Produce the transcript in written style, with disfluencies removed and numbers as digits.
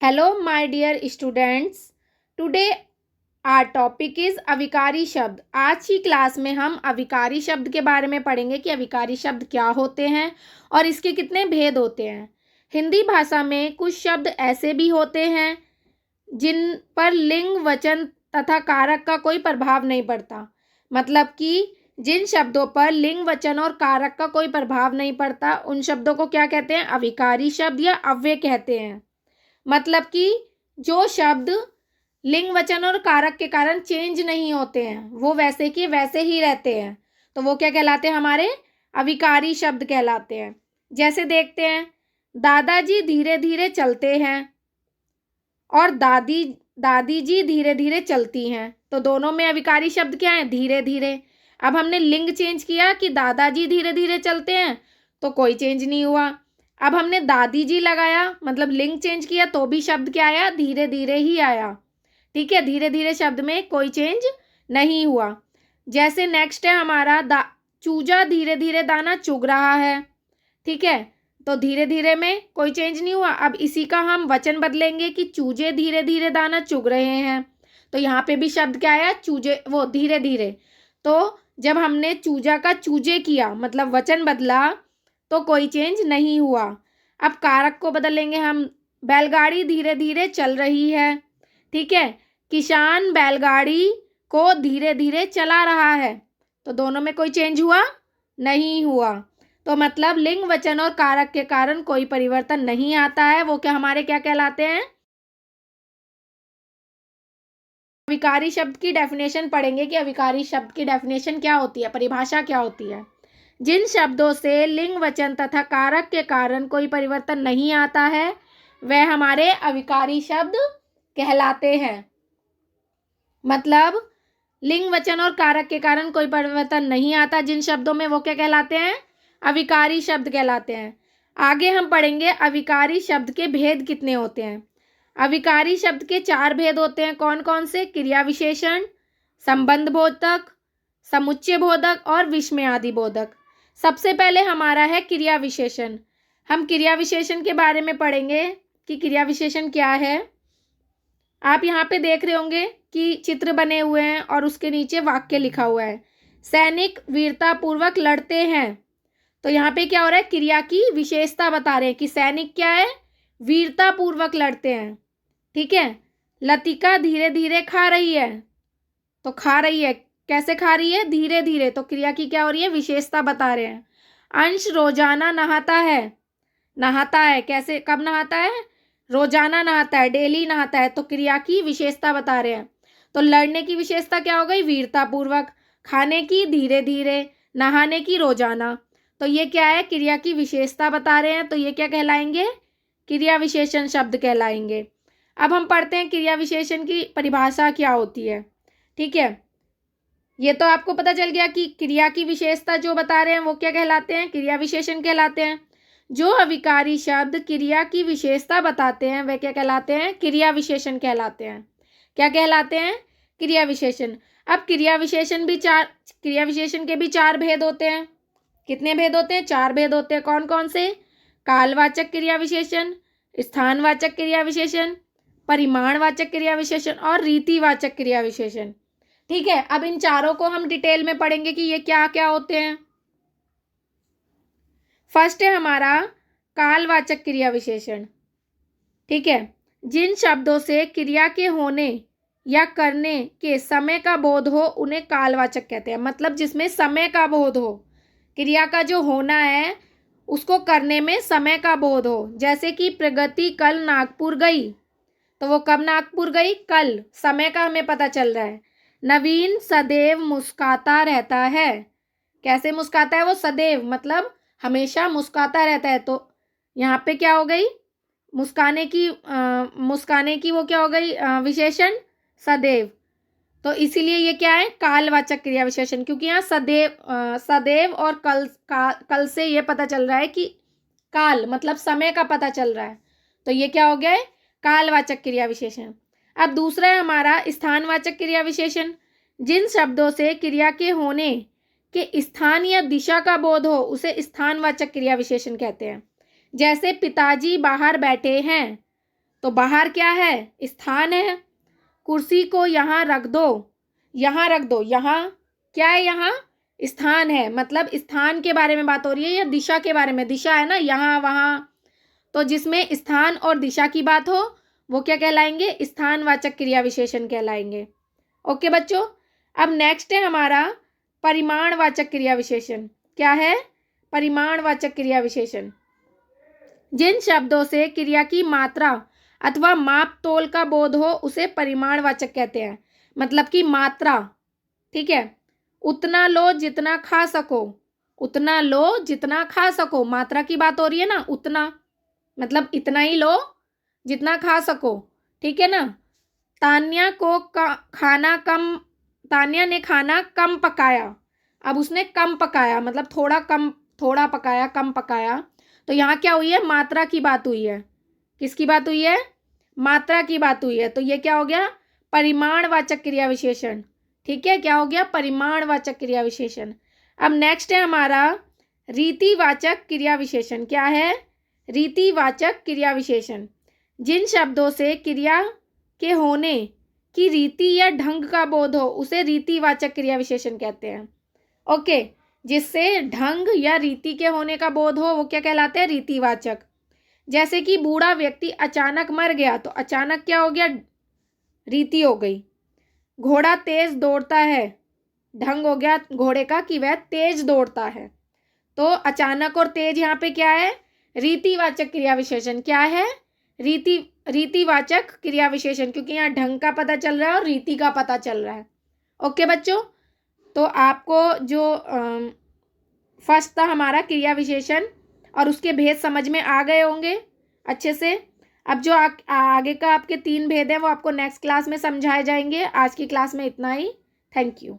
Hello, my dear students. Today our topic is अविकारी शब्द. आज की क्लास में हम अविकारी शब्द के बारे में पढ़ेंगे कि अविकारी शब्द क्या होते हैं और इसके कितने भेद होते हैं. हिंदी भाषा में कुछ शब्द ऐसे भी होते हैं जिन पर लिंग, वचन तथा कारक का कोई प्रभाव नहीं पड़ता. मतलब कि जिन शब्दों पर लिंग, वचन और कारक का कोई प्रभाव नहीं पड़ता, उन शब्दों को क्या कहते हैं? अविकारी शब्द या अव्यय कहते हैं. मतलब कि जो शब्द लिंग, वचन और कारक के कारण चेंज नहीं होते हैं, वो वैसे के वैसे ही रहते हैं, तो वो क्या कहलाते हैं? हमारे अविकारी शब्द कहलाते हैं. जैसे देखते हैं, दादाजी धीरे धीरे चलते हैं और दादी जी धीरे धीरे चलती हैं. तो दोनों में अविकारी शब्द क्या है? धीरे धीरे. अब हमने लिंग चेंज किया कि दादाजी धीरे धीरे चलते हैं, तो कोई चेंज नहीं हुआ. अब हमने दादी जी लगाया, मतलब लिंग चेंज किया, तो भी शब्द क्या आया? धीरे धीरे ही आया. ठीक है, धीरे धीरे शब्द में कोई चेंज नहीं हुआ. जैसे नेक्स्ट है हमारा चूजा धीरे धीरे दाना चुग रहा है. ठीक है, तो धीरे धीरे में कोई चेंज नहीं हुआ. अब इसी का हम वचन बदलेंगे कि चूजे धीरे धीरे दाना चुग रहे हैं, तो यहाँ पे भी शब्द क्या आया? चूजे, वो धीरे धीरे. तो जब हमने चूजा का चूजे किया, मतलब वचन बदला, तो कोई चेंज नहीं हुआ. अब कारक को बदलेंगे हम. बैलगाड़ी धीरे धीरे चल रही है. ठीक है, किसान बैलगाड़ी को धीरे धीरे चला रहा है, तो दोनों में कोई चेंज हुआ? नहीं हुआ. तो मतलब लिंग, वचन और कारक के कारण कोई परिवर्तन नहीं आता है. वो क्या हमारे क्या कहलाते हैं? अविकारी शब्द की डेफिनेशन पढ़ेंगे कि अविकारी शब्द की डेफिनेशन क्या होती है, परिभाषा क्या होती है. जिन शब्दों से लिंग, वचन तथा कारक के कारण कोई परिवर्तन नहीं आता है, वह हमारे अविकारी शब्द कहलाते हैं. मतलब लिंग, वचन और कारक के कारण कोई परिवर्तन नहीं आता जिन शब्दों में, वो क्या कहलाते हैं? अविकारी शब्द कहलाते हैं. आगे हम पढ़ेंगे अविकारी शब्द के भेद कितने होते हैं. अविकारी शब्द के 4 भेद होते हैं. कौन कौन से? क्रिया विशेषण, संबंध बोधक, समुच्चय बोधक और विस्मयादि बोधक. सबसे पहले हमारा है क्रिया विशेषण. हम क्रिया विशेषण के बारे में पढ़ेंगे कि क्रिया विशेषण क्या है. आप यहाँ पे देख रहे होंगे कि चित्र बने हुए हैं और उसके नीचे वाक्य लिखा हुआ है. सैनिक वीरतापूर्वक लड़ते हैं. तो यहाँ पे क्या हो रहा है? क्रिया की विशेषता बता रहे हैं कि सैनिक क्या है? वीरतापूर्वक लड़ते हैं. ठीक है. लतिका धीरे धीरे खा रही है. तो खा रही है, कैसे खा रही है? धीरे धीरे. तो क्रिया की क्या हो रही है? विशेषता बता रहे हैं. अंश रोजाना नहाता है. नहाता है कैसे, कब नहाता है? रोजाना नहाता है, डेली नहाता है. तो क्रिया की विशेषता बता रहे हैं. तो लड़ने की विशेषता क्या हो गई? वीरतापूर्वक. खाने की धीरे धीरे. नहाने की रोजाना. तो ये क्या है? क्रिया की विशेषता बता रहे हैं. तो ये क्या कहलाएंगे? क्रिया विशेषण शब्द कहलाएंगे. अब हम पढ़ते हैं क्रिया विशेषण की परिभाषा क्या होती है. ठीक है, ये तो आपको पता चल गया कि क्रिया की विशेषता जो बता रहे हैं वो क्या कहलाते हैं? क्रिया विशेषण कहलाते हैं. जो अविकारी शब्द क्रिया की विशेषता बताते हैं वे क्या कहलाते हैं? क्रिया विशेषण कहलाते हैं. क्या कहलाते हैं? क्रिया विशेषण. अब क्रिया विशेषण के भी 4 भेद होते हैं. कितने भेद होते हैं? 4 भेद होते हैं. कौन कौन से? कालवाचक क्रिया विशेषण, स्थानवाचक क्रिया विशेषण, परिमाणवाचक क्रिया विशेषण और रीतिवाचक क्रिया विशेषण. ठीक है, अब इन चारों को हम डिटेल में पढ़ेंगे कि ये क्या क्या होते हैं. फर्स्ट है हमारा कालवाचक क्रिया विशेषण. ठीक है, जिन शब्दों से क्रिया के होने या करने के समय का बोध हो उन्हें कालवाचक कहते हैं. मतलब जिसमें समय का बोध हो, क्रिया का जो होना है उसको करने में समय का बोध हो. जैसे कि प्रगति कल नागपुर गई, तो वो कब नागपुर गई? कल. समय का हमें पता चल रहा है. नवीन सदैव मुस्कुराता रहता है. कैसे मुस्कुराता है? वो सदैव, मतलब हमेशा मुस्कुराता रहता है. तो यहाँ पे क्या हो गई? मुस्काने की वो क्या हो गई? विशेषण सदैव. तो इसीलिए ये क्या है? कालवाचक क्रिया विशेषण. क्योंकि यहाँ सदैव और कल से ये पता चल रहा है कि काल मतलब समय का पता चल रहा है. तो ये क्या हो गया है? कालवाचक क्रिया विशेषण. अब दूसरा है हमारा स्थानवाचक क्रिया विशेषण. जिन शब्दों से क्रिया के होने के स्थान या दिशा का बोध हो उसे स्थानवाचक क्रिया विशेषण कहते हैं. जैसे पिताजी बाहर बैठे हैं, तो बाहर क्या है? स्थान है। कुर्सी को यहाँ रख दो, यहाँ रख दो, यहाँ क्या है? यहाँ स्थान है, मतलब स्थान के बारे में बात हो रही है या दिशा के बारे में? दिशा है ना, यहाँ वहाँ। तो जिसमें स्थान और दिशा की बात हो वो क्या कहलाएंगे? स्थानवाचक क्रिया विशेषण कहलाएंगे। ओके बच्चों, अब नेक्स्ट है हमारा परिमाणवाचक क्रिया विशेषण। क्या है? परिमाणवाचक क्रिया विशेषण। जिन शब्दों से क्रिया की मात्रा अथवा माप तोल का बोध हो उसे परिमाणवाचक कहते हैं। मतलब कि मात्रा, ठीक है, उतना लो जितना खा सको, उतना लो जितना खा सको, मात्रा की बात हो रही है ना, उतना मतलब इतना ही लो जितना खा सको, ठीक है ना। तान्या ने खाना कम पकाया। अब उसने कम पकाया मतलब थोड़ा कम, थोड़ा पकाया, कम पकाया। तो यहाँ क्या हुई है? मात्रा की बात हुई है। किसकी बात हुई है? मात्रा की बात हुई है। तो ये क्या हो गया? परिमाणवाचक क्रिया विशेषण। ठीक है, क्या हो गया? परिमाणवाचक क्रिया विशेषण। अब नेक्स्ट है हमारा रीतिवाचक क्रिया विशेषण। क्या है? रीतिवाचक क्रिया विशेषण। जिन शब्दों से क्रिया के होने की रीति या ढंग का बोध हो उसे रीतिवाचक क्रिया विशेषण कहते हैं। ओके, जिससे ढंग या रीति के होने का बोध हो वो क्या कहलाते हैं? रीतिवाचक। जैसे कि बूढ़ा व्यक्ति अचानक मर गया, तो अचानक क्या हो गया? रीति हो गई। घोड़ा तेज दौड़ता है, ढंग हो गया घोड़े का कि वह तेज दौड़ता है। तो अचानक और तेज यहाँ पे क्या है? रीतिवाचक क्रिया विशेषण। क्या है? रीतिवाचक क्रिया विशेषण, क्योंकि यहाँ ढंग का पता चल रहा है और रीति का पता चल रहा है। ओके बच्चों, तो आपको जो फर्स्ट था हमारा क्रिया विशेषण और उसके भेद समझ में आ गए होंगे अच्छे से। अब जो आगे का आपके 3 भेद हैं वो आपको नेक्स्ट क्लास में समझाए जाएंगे। आज की क्लास में इतना ही। Thank you.